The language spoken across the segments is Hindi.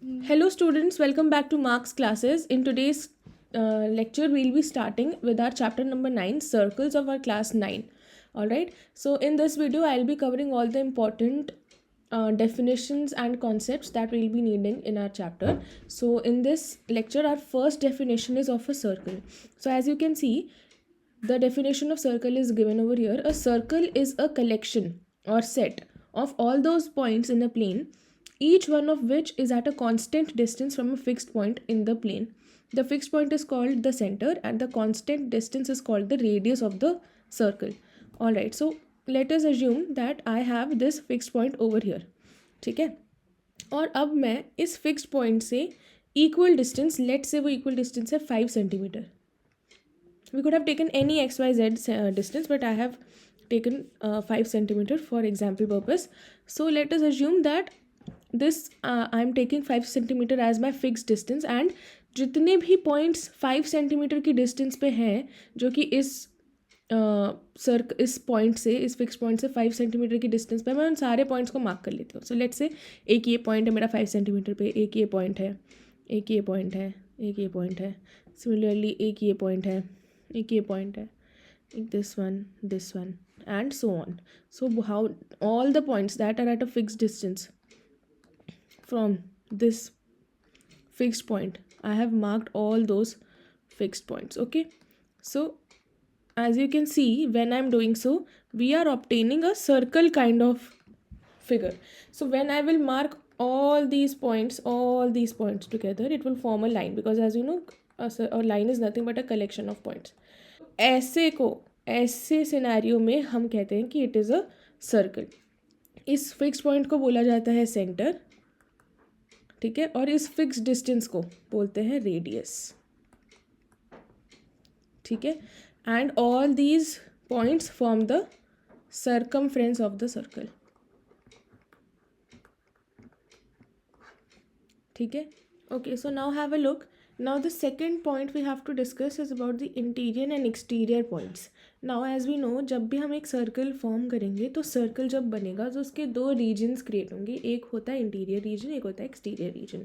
Hello students, welcome back to Mark's classes. In today's lecture, we'll be starting with our chapter number 9, circles of our class 9. Alright, so in this video, I'll be covering all the important definitions and concepts that we'll be needing in our chapter. So in this lecture, our first definition is of a circle. So as you can see, the definition of circle is given over here. A circle is a collection or set of all those points in a plane, each one of which is at a constant distance from a fixed point in the plane. The fixed point is called the center and the constant distance is called the radius of the circle. Alright, so let us assume that I have this fixed point over here. ठीक है, और अब मैं इस फिक्स्ड पॉइंट से इक्वल डिस्टेंस, लेट से वो इक्वल डिस्टेंस है 5 centimetre. We could have taken any xyz distance, but I have taken 5 centimeter for example purpose. So let us assume that this I'm taking 5 centimeter as my fixed distance, and जितने भी points 5 centimeter की distance पे हैं, जो कि इस पॉइंट से, इस फिक्स पॉइंट से 5 सेंटीमीटर की डिस्टेंस पे, मैं उन सारे पॉइंट्स को मार्क कर लेती हूँ. सो लेट्स से एक ये पॉइंट है मेरा 5 सेंटीमीटर पे, एक ये पॉइंट है, एक ये पॉइंट है, एक ये पॉइंट है. सिमिलरली एक ये पॉइंट है, एक ये पॉइंट है, एक this one and so on. So how all the points that are at a fixed distance from this fixed point, I have marked all those fixed points. Okay, so as you can see, when I'm doing so, we are obtaining a circle kind of figure. So when I will mark all these points together, it will form a line, because as you know, a line is nothing but a collection of points. ऐसे सिनेरियो में हम कहते हैं कि इट इज़ अ सर्कल. इस फिक्स पॉइंट को बोला जाता है सेंटर, ठीक है, और इस फिक्स डिस्टेंस को बोलते हैं रेडियस. ठीक है, and all these points form the circumference of the circle. ठीक है, okay, so now have a look. Now the second point we have to discuss is about the interior and exterior points. Now as we know, जब भी हम एक सर्कल फॉर्म करेंगे तो सर्कल जब बनेगा तो उसके दो रीजन्स क्रिएट होंगे. एक होता है इंटीरियर रीजन, एक होता है एक्सटीरियर रीजन.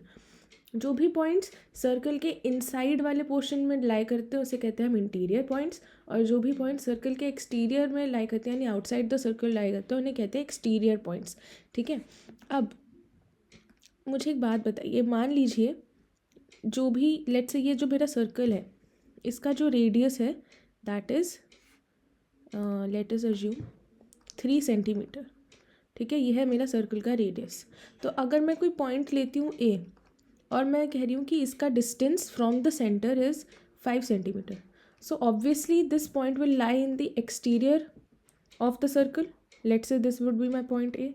जो भी पॉइंट्स सर्कल के इनसाइड वाले पोर्शन में लाई करते हैं उसे कहते हैं हम इंटीरियर पॉइंट्स, और जो भी पॉइंट्स सर्कल के एक्सटीरियर में लाई करते हैं, यानी आउटसाइड द सर्कल लाई करते हैं, उन्हें कहते हैं एक्सटीरियर पॉइंट्स. ठीक है, अब मुझे एक बात बताइए, मान लीजिए जो भी, लेट्स से ये जो मेरा सर्कल है, इसका जो रेडियस है that is let us assume 3 centimetre. ठीक है, ये है मेरा सर्कल का रेडियस. तो अगर मैं कोई पॉइंट लेती हूँ ए, और मैं कह रही हूँ कि इसका distance from the centre is 5 centimetre, so obviously this point will lie in the exterior of the circle. Let's say this would be my point A,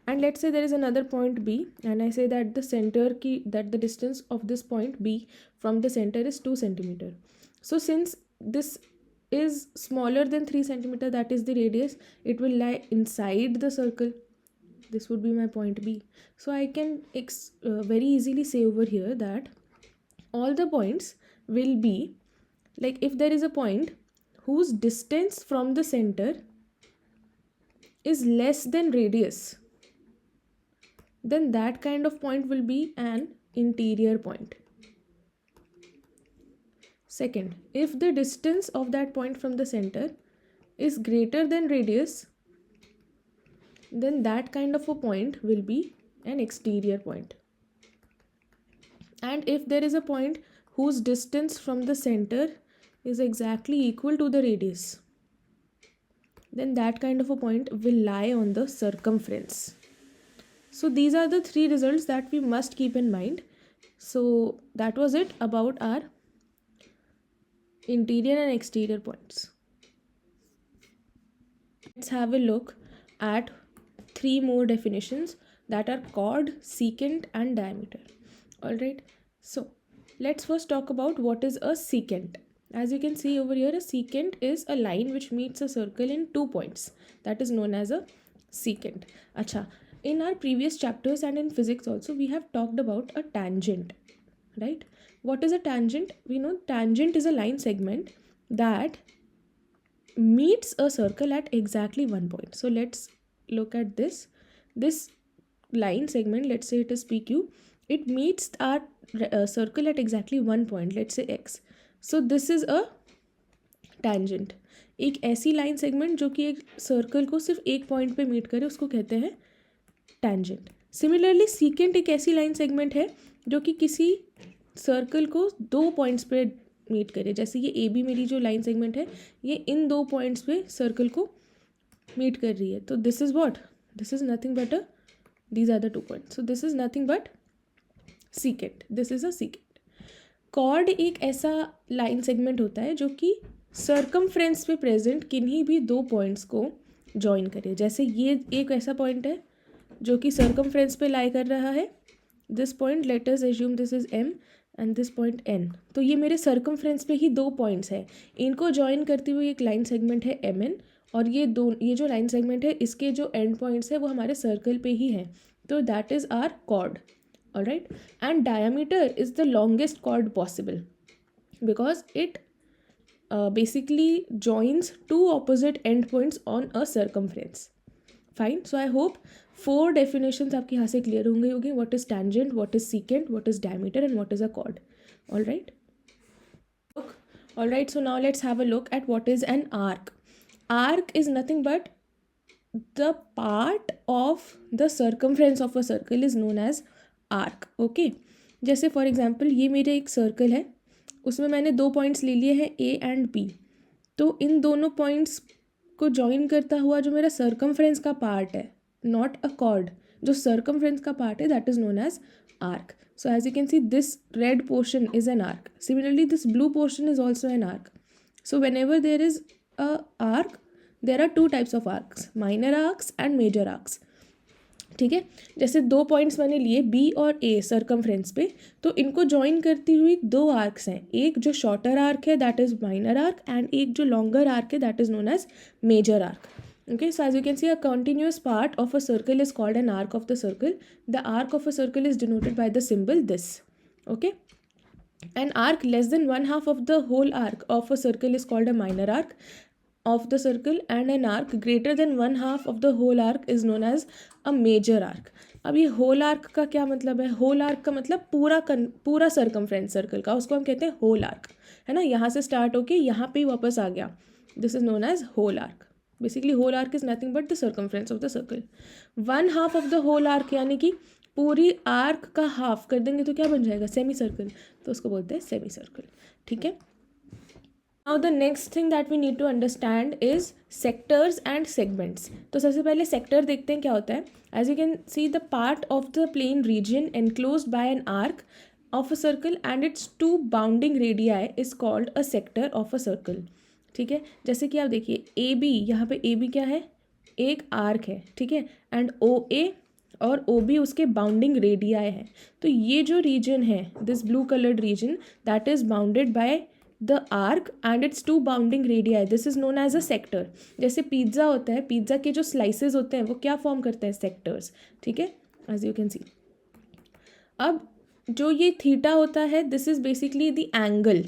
and let's say there is another point B, and I say that the distance of this point B from the center is 2 centimeter. So since this is smaller than 3 centimeter, that is the radius, it will lie inside the circle. This would be my point B. So I can very easily say over here that all the points will be, like, if there is a point whose distance from the center is less than radius, then that kind of point will be an interior point. Second, if the distance of that point from the center is greater than radius, then that kind of a point will be an exterior point. And if there is a point whose distance from the center is exactly equal to the radius, then that kind of a point will lie on the circumference. So these are the three results that we must keep in mind. So that was it about our interior and exterior points. Let's have a look at 3 more definitions, that are chord, secant and diameter. Alright, so let's first talk about what is a secant. As you can see over here, a secant is a line which meets a circle in 2 points. That is known as a secant. Acha, in our previous chapters and in physics also, we have talked about a tangent, right? What is a tangent? We know tangent is a line segment that meets a circle at exactly 1 point. So let's look at this line segment. Let's say it is PQ, it meets our circle at exactly one point, let's say x. So this is a tangent. एक ऐसी लाइन सेगमेंट जो कि एक सर्कल को सिर्फ एक पॉइंट पे मीट करे उसको कहते हैं tangent. सिमिलरली सीकेंट एक ऐसी लाइन सेगमेंट है जो कि किसी सर्कल को दो पॉइंट्स पे मीट करे. जैसे ये ए बी मेरी जो लाइन सेगमेंट है ये इन दो पॉइंट्स पे सर्कल को मीट कर रही है. तो this is what, this is nothing but these are the 2 points. So this is nothing but secant. This is a secant. Chord एक ऐसा लाइन सेगमेंट होता है जो कि सर्कमफ्रेंस पे प्रेजेंट किन्हीं भी दो पॉइंट्स को जॉइन करे. जैसे ये एक ऐसा पॉइंट है जो कि सर्कमफ्रेंस पे लाई कर रहा है. This point, let us assume this is m and this point n. तो ये मेरे सर्कमफ्रेंस पे ही दो पॉइंट्स है. इनको जॉइन करती हुई एक लाइन सेगमेंट है mn, और ये जो लाइन सेगमेंट है इसके जो एंड पॉइंट्स है वो हमारे सर्कल पे ही है. तो that is are chord. Alright. And diameter is the longest chord possible because it basically joins two opposite endpoints on a circumference. Fine. So I hope 4 definitions आपके यहाँ से clear होंगे. What is tangent, what is secant, what is diameter, and what is a chord. All right. All right. So now let's have a look at what is an arc. Arc is nothing but the part of the circumference of a circle is known as arc. Okay. जैसे फॉर एग्जाम्पल ये मेरा एक सर्कल है, उसमें मैंने दो पॉइंट्स ले लिए हैं ए एंड बी. तो इन दोनों पॉइंट्स को जॉइन करता हुआ जो मेरा सर्कमफ्रेंस का पार्ट है, नॉट अ कॉर्ड, जो सर्कमफ्रेंस का पार्ट है that is known as arc. So as you can see this red portion is an arc. Similarly this blue portion is also an arc. So whenever there is a arc there are 2 types of arcs, minor arcs and major arcs. ठीक है. जैसे दो पॉइंट्स मैंने लिए बी और ए सर्कमफ्रेंस पे, तो इनको ज्वाइन करती हुई दो आर्क्स हैं. एक जो शॉर्टर आर्क है that is minor arc, and एक जो लॉन्गर आर्क है that is known as major arc. Okay, so as you can see, a continuous part of a circle is called an arc of the circle. The arc of a circle is denoted by the symbol this. Okay. An arc less than 1/2 of the whole arc of a circle is called a minor arc of the circle, and an arc greater than 1/2 of the whole arc is known as a major arc. अब ये होल आर्क का क्या मतलब है? होल आर्क का मतलब पूरा सर्कमफ्रेंस सर्कल का, उसको हम कहते हैं होल आर्क, है ना. यहाँ से स्टार्ट होके यहाँ पे ही वापस आ गया. This is known as whole arc. Basically whole arc is nothing but the circumference of the circle. 1/2 of the whole arc यानी कि पूरी आर्क का हाफ कर देंगे तो क्या बन जाएगा? Semi circle. तो उसको बोलते हैं सेमी सर्कल. ठीक है. Now the next thing that we need to understand is sectors and segments. तो सबसे पहले sector देखते हैं क्या होता है. As you can see, the part of the plane region enclosed by an arc of a circle and its 2 bounding radii is called a sector of a circle. ठीक है. जैसे कि आप देखिए ए बी, यहाँ पे ए बी क्या है? एक आर्क है. ठीक है. एंड ओ ए और ओ बी उसके बाउंडिंग रेडियाई है. तो ये जो रीजन है, this blue coloured region, that is bounded by the arc and its 2 bounding radii. This is known as a sector. जैसे पिज्ज़ा होता है, पिज्ज़ा के जो स्लाइसेस होते हैं वो क्या फॉर्म करते हैं? सेक्टर्स. ठीक है. As you can see. अब जो ये थीटा होता है, this is basically the angle.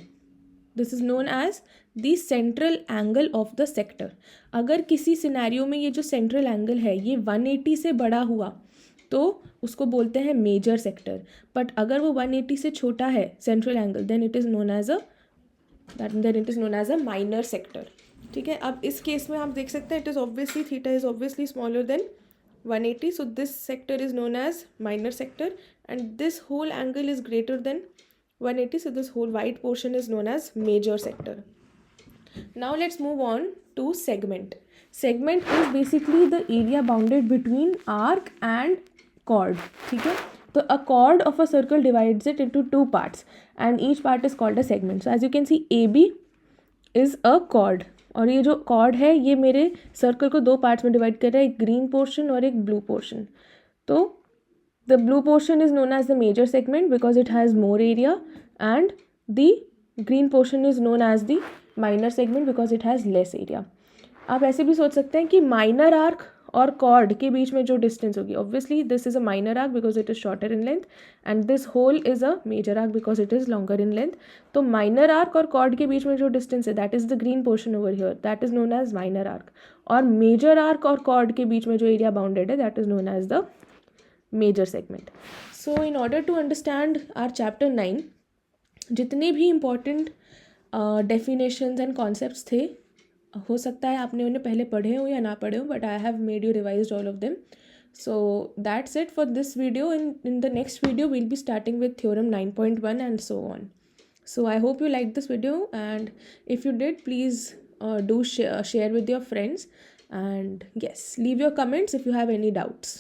This is known as the central angle of the sector. अगर किसी सिनेरियो में ये जो सेंट्रल एंगल है ये 180 से बड़ा हुआ तो उसको बोलते हैं मेजर सेक्टर. बट अगर वो 180 से छोटा है central angle, then it is known as a minor sector. ठीक है. अब इस केस में आप देख सकते हैं it is obviously theta is obviously smaller than 180, so this sector is known as minor sector, and this whole angle is greater than 180, so this whole white portion is known as major sector. Now let's move on to segment. Segment is basically the area bounded between arc and chord. ठीक है. तो a chord of a circle divides it into 2 parts and each part is called a segment. So as you can see, AB is a chord, और ये जो chord है ये मेरे सर्कल को 2 पार्ट्स में डिवाइड कर रहा है, एक ग्रीन पोर्शन और एक ब्लू पोर्शन. तो the blue portion is known as the major segment because it has more area, and the green portion is known as the minor segment because it has less area. आप ऐसे भी सोच सकते हैं कि माइनर आर्क और कॉर्ड के बीच में जो डिस्टेंस होगी, obviously this is a minor arc because it is shorter in length, and this whole is a major arc because it is longer in length. तो माइनर आर्क और कॉर्ड के बीच में जो डिस्टेंस है that is the green portion over here, that is known as minor arc. और मेजर आर्क और कॉर्ड के बीच में जो एरिया बाउंडेड है that is known as the major segment. So in order to understand our chapter 9, जितने भी इम्पॉर्टेंट डेफिनेशंस एंड कॉन्सेप्ट्स थे, हो सकता है आपने उन्हें पहले पढ़े हो या ना पढ़े हो, but I have made you revise all of them. So that's it for this video. In the next video we'll be starting with theorem 9.1 and so on. So I hope you liked this video, and if you did, please do share with your friends, and yes, leave your comments if you have any doubts.